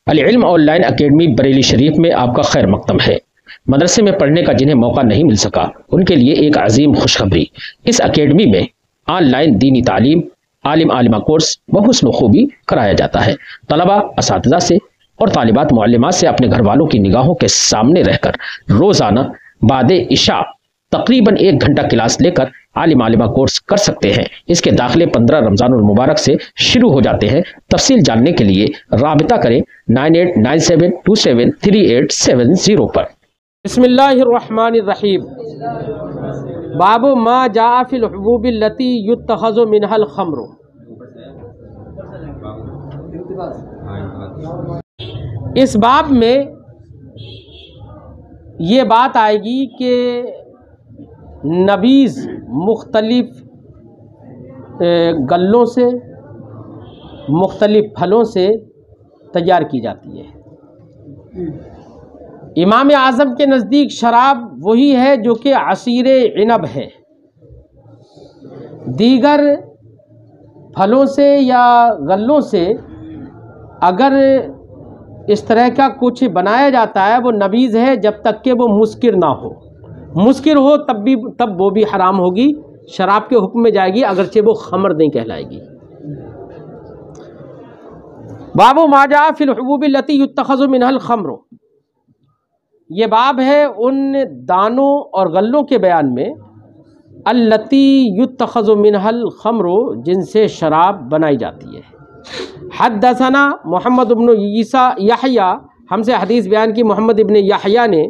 العلم on line academy Bareilly شریف میں آپ کا خیر مقدم ہے۔ مدرسے میں پڑھنے کا جنہیں موقع نہیں مل سکا ان کے لیے ایک عظیم خوشخبری۔ اس اکیڈمی میں آن لائن دینی تعلیم، عالم عالمہ کورس بحسن و خوبی کرایا جاتا ہے۔ طلبہ اساتذہ سے اور طالبات معلمات سے اپنے گھر والوں کی نگاہوں کے سامنے رہ کر روزانہ بعد عشاء تقریباً 1 گھنٹہ کلاس لے کر عالم عالمہ کورس کر سکتے ہیں۔ اس کے داخلے 15 رمضان المبارک سے شروع ہو جاتے ہیں۔ تفصیل جاننے کے لیے رابطہ کریں 9897273870 پر۔ بسم اللہ الرحمن الرحیم۔ باب ما جاء فی الحبوب التي يتخذ منها الخمر۔ اس باب میں یہ بات آئے گی کہ نبیذ مختلف گلوں سے، مختلف پھلوں سے تیار کی جاتی ہے۔ امام اعظم کے نزدیک شراب وہی ہے جو کہ عصیر عنب ہے۔ دیگر پھلوں سے یا غلوں سے اگر اس طرح کا کچھ بنایا جاتا ہے وہ نبیذ ہے جب تک کہ وہ مسکر نہ ہو۔ مسکر ہو تب وہ بھی حرام ہوگی، شراب کے حکم میں جائے گی، اگرچہ وہ خمر نہیں کہلائے گی۔ باب ما جاء فی الحبوب التي يتخذ منها الخمر، یہ باب ہے ان دانوں اور غلوں کے بیان میں التی یتخذ منها الخمر جن سے شراب بنائی جاتی ہے۔ حدثنا محمد بن یحییٰ، ہم سے حدیث بیان کی محمد ابن یحییٰ نے،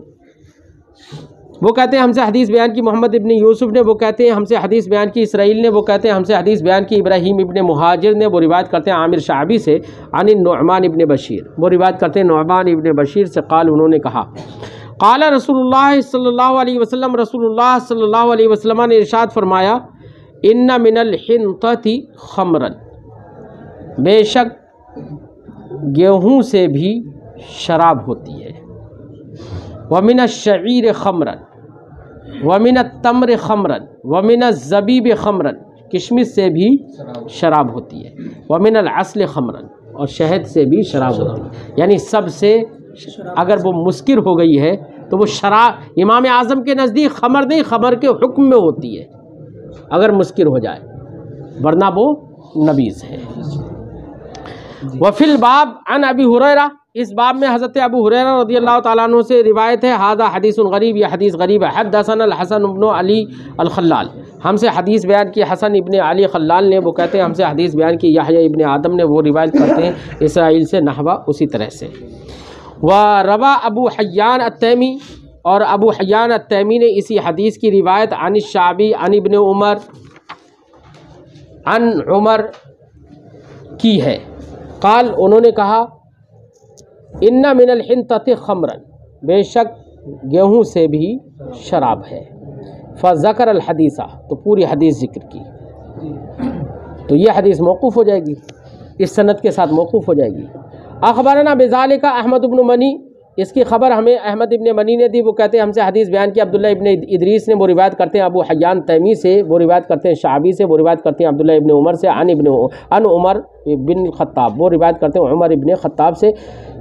وہ کہتے ہیں ہم سے حدیث بیان کی محمد ابن یوسف نے، وہ کہتے ہیں ہم سے حدیث بیان کی اسرائیل نے، وہ کہتے ہیں ہم سے حدیث بیان کی ابراہیم ابن مہاجر نے، وہ روایت کرتے ہیں عامر شعبی سے عن النعمان ابن بشیر، وہ روایت کرتے ہیں نعمان ابن بشیر سے، قال انہوں نے کہا قال رسول اللہ صلی اللہ علیہ وسلم، رسول اللہ صلی اللہ علیہ وسلم نے ارشاد فرمایا ان من الحنطۃ خمرا، بے شک گیہوں سے بھی شراب ہوتی ہے، ومن الشعیر خمرا ومن التمر خمرا ومن الزبیب خمرا، کشمش سے بھی شراب ہوتی ہے، ومن العسل خمرا، اور شہد سے بھی شراب ہوتی ہے۔ یعنی سب سے اگر وہ مسکر ہو گئی ہے تو وہ شراب امام اعظم کے نزدیک خمر نہیں، خمر کے حکم میں ہوتی ہے اگر مسکر ہو جائے، ورنہ وہ نبیذ ہے۔ وفی الباب عن ابی ہریرہ، اس باب میں حضرت ابو ہریرہ رضی اللہ تعالیٰ عنہ سے روایت ہے، ھذا حدیث غریب، یہ حدیث غریب ہے۔ حدثنا الحسن بن علی الخلال، ہم سے حدیث بیان کی حسن ابن علی خلال نے، وہ کہتے ہیں ہم سے حدیث بیان کی یحییٰ ابن آدم نے، وہ روایت کرتے ہیں اسرائیل سے نحوہ اسی طرح سے۔ وروا ابو حیان التیمی، اور ابو حیان التیمی نے اسی حدیث کی روایت عن الشعبی عن ابن عمر عن عمر کی ہے، قال انہوں نے کہا ان من الحنطۃ خمرا، بے شک گیہوں سے بھی شراب ہے۔ فذکر الحدیث، تو پوری حدیث ذکر کی، تو یہ حدیث موقوف ہو جائے گی، اس سند کے ساتھ موقوف ہو جائے گی۔ اخبرنا بذالک احمد بن منی، اس کی خبر ہمیں احمد ابن منی نے دی، وہ کہتے ہیں ہم سے حدیث بیان کی عبداللہ ابن ادریس نے، وہ روایت کرتے ہیں ابو حیان تیمی سے، وہ روایت کرتے ہیں شعبی سے، وہ روایت کرتے ہیں عبداللہ ابن عمر سے عن عمر بن الخطاب، وہ روایت کرتے ہیں عمر ابن خطاب سے،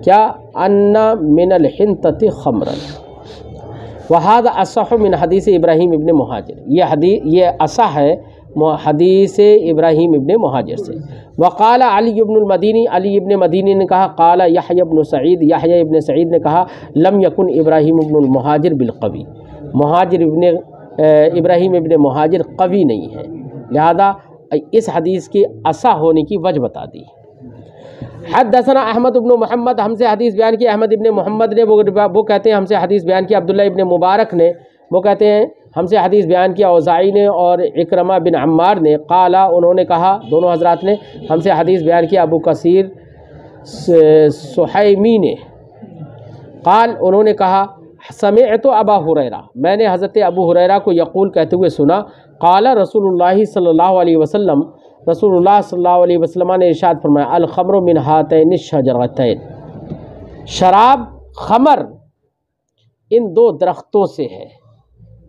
کیا ان من الحنطۃ خمرا، وہذا اصح من حدیث ابراہیم ابن مہاجر، یہ اصح ہے حدیث ابراہیم ابن مہاجر سے۔ وقال علی ابن المدینی، علی ابن مدینی نے کہا قال یحییٰ ابن سعید، یحییٰ ابن سعید نے کہا لم یکن ابراہیم ابن المہاجر بالقوی، ابراہیم ابن مہاجر قوی نہیں ہے، لہذا اس حدیث کی اصح ہونے کی وجہ بتا دی۔ حدثنا احمد ابن محمد، ہم سے حدیث بیان کی احمد ابن محمد نے، وہ کہتے ہیں ہم سے حدیث بیان کی عبداللہ ابن مبارک نے، وہ کہتے ہیں ہم سے حدیث بیان کی اوزاعی نے اور اکرمہ بن عمار نے، قالا انہوں نے کہا، دونوں حضرات نے ہم سے حدیث بیان کی ابو کثیر سحیمی نے، قال انہوں نے کہا سمعت ابا ہریرہ، میں نے حضرت ابو ہریرہ کو یقول کہتے ہوئے سنا، قال رسول اللہ صلی اللہ علیہ وسلم، رسول اللہ صلی اللہ علیہ وسلم نے ارشاد فرمایا الخمر من ہاتین الشجرتین، شراب خمر ان 2 درختوں سے ہے۔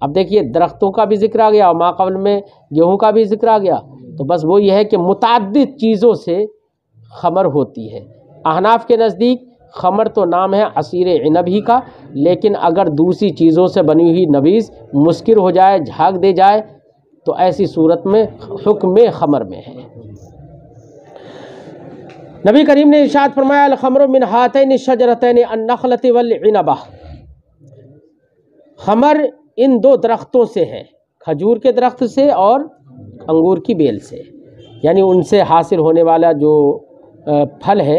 اب دیکھیے درختوں کا بھی ذکر آ گیا اور ما قبل میں گیہوں کا بھی ذکر آ گیا، تو بس وہ یہ ہے کہ متعدد چیزوں سے خمر ہوتی ہے۔ احناف کے نزدیک خمر تو نام ہے عصیر عنب ہی کا، لیکن اگر دوسری چیزوں سے بنی ہوئی نبیذ مسکر ہو جائے، جھاگ دے جائے، تو ایسی صورت میں حکم خمر میں ہے۔ نبی کریم نے ارشاد فرمایا الخمر من ہاتین الشجرتین النخلۃ والعنبہ، خمر ان دو درختوں سے ہے، کھجور کے درخت سے اور انگور کی بیل سے، یعنی ان سے حاصل ہونے والا جو پھل ہے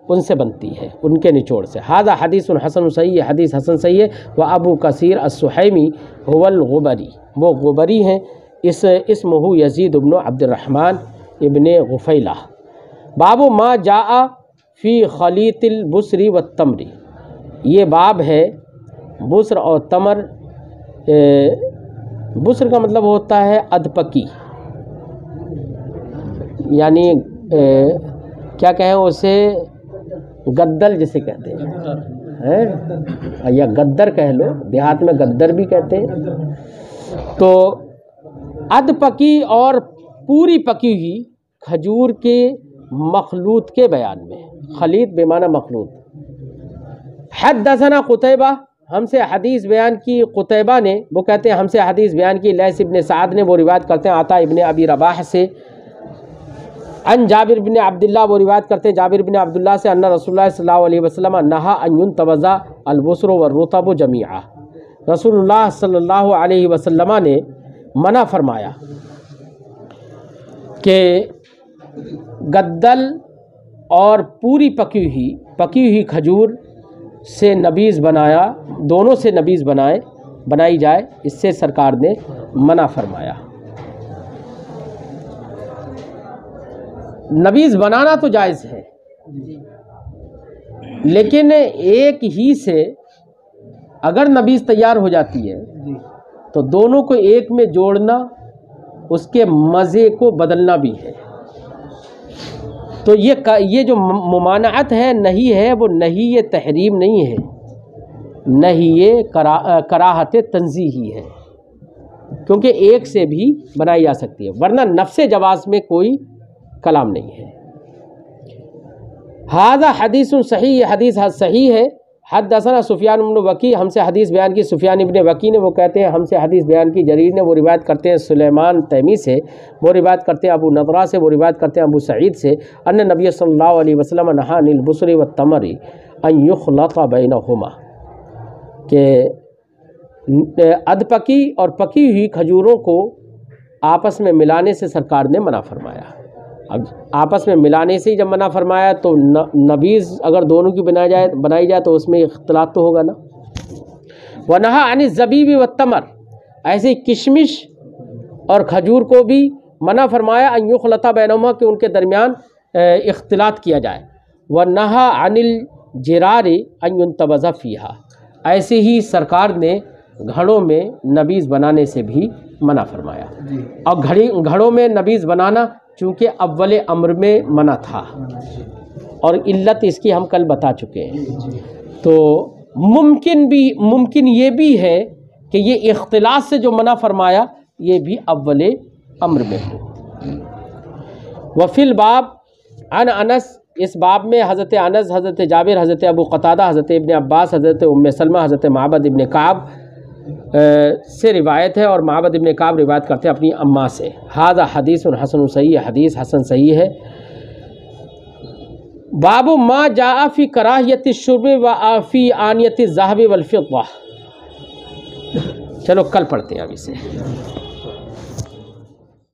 ان سے بنتی ہے، ان کے نچوڑ سے۔ ھذا حدیث حسن صحیح، حدیث حسن صحیح ہے۔ و ابو کثیر السحیمی هو الغبری، وہ غبری ہیں، اسمہ یزید بن عبد الرحمن ابن غفیلہ۔ باب ما جاء فی خلیط البصر والتمر، یہ باب ہے بصر اور تمر۔ بصر کا مطلب ہوتا ہے ادپکی، یعنی کیا کہیں اسے، گدل جسے کہتے ہیں، یا گدر کہہ لو، دیہات میں گدر بھی کہتے ہیں۔ تو ادپکی اور پوری پکی ہوئی کھجور کے مخلوط کے بیان میں، خلیط بے معنی مخلوط۔ حدثنا قتیبہ، ہم سے حدیث بیان کی قتیبہ نے، وہ کہتے ہیں ہم سے حدیث بیان کی لیث ابن سعد نے، وہ روایت کرتے ہیں عطا ابن ابی رباح سے، ان جابر بن عبداللہ، وہ روایت کرتے ہیں جابر بن عبداللہ سے، ان رسول اللہ صلی اللہ علیہ وسلم نہا ان ينتبذ البصر والرطب جميعا، رسول اللہ صلی اللہ علیہ وسلم نے منع فرمایا کہ گدل اور پوری پکی ہوئی کھجور سے نبیذ بنایا، دونوں سے نبیذ بنائی جائے، اس سے سرکار نے منع فرمایا۔ نبیذ بنانا تو جائز ہے، لیکن ایک ہی سے اگر نبیذ تیار ہو جاتی ہے تو دونوں کو ایک میں جوڑنا اس کے مزے کو بدلنا بھی ہے۔ تو یہ جو ممانعت ہے، نہیں ہے، وہ نہیں یہ تحریم نہیں ہے، نہیں یہ کراہت تنزیہی ہے، کیونکہ ایک سے بھی بنائی جا سکتی ہے، ورنہ نفس جواز میں کوئی کلام نہیں ہے۔ ھذا حدیث صحیح، یہ حدیث صحیح ہے۔ حدثنا سفیان بن وکی، ہم سے حدیث بیان کی سفیان ابن وکی نے، وہ کہتے ہیں ہم سے حدیث بیان کی جریر نے، وہ روایت کرتے ہیں سلیمان تیمی سے، وہ روایت کرتے ہیں ابو نضرہ سے، وہ روایت کرتے ہیں ابو سعید سے، ان نبی صلی اللہ علیہ وسلم نہا عن البصر والتمر ان یخلط بینہما، کہ ادپکی اور پکی ہوئی کھجوروں کو آپس میں ملانے سے سرکار نے منع فرمایا۔ اب آپس میں ملانے سے ہی جب منع فرمایا تو نبیذ اگر دونوں کی بنائی جائے تو اس میں اختلاط تو ہوگا نا۔ وَنَهَا عَنِ الزَّبِيبِ وَالتَّمَرِ، ایسے کشمش اور کھجور کو بھی منع فرمایا، ان یخلط بینہما، کہ ان کے درمیان اختلاط کیا جائے۔ وَنَهَا عَنِ الْجِرَارِ ان يُنْتَبَذَ فِيهَا، ایسے ہی سرکار نے گھڑوں میں نبیذ بنانے سے بھی منع فرمایا۔ اور گھڑوں میں نبیذ بنانا چونکہ اول امر میں منع تھا، اور علت اس کی ہم کل بتا چکے ہیں، تو ممکن یہ بھی ہے کہ یہ اختلاط سے جو منع فرمایا یہ بھی اول امر میں ہو۔ وفی الباب عن انس، اس باب میں حضرت انس، حضرت جابر، حضرت ابو قتادہ، حضرت ابن عباس، حضرت ام سلمہ، حضرت معبد ابن کعب سے روایت ہے، اور معبد ابن کعب روایت کرتے ہیں اپنی اماں سے۔ ھذا حدیث حسن صحیح، حدیث حسن صحیح ہے۔ باب ما جاء فی کراہیت الشرب و فی آنیت الذهب والفضہ، چلو کل پڑھتے ہیں اب اسے۔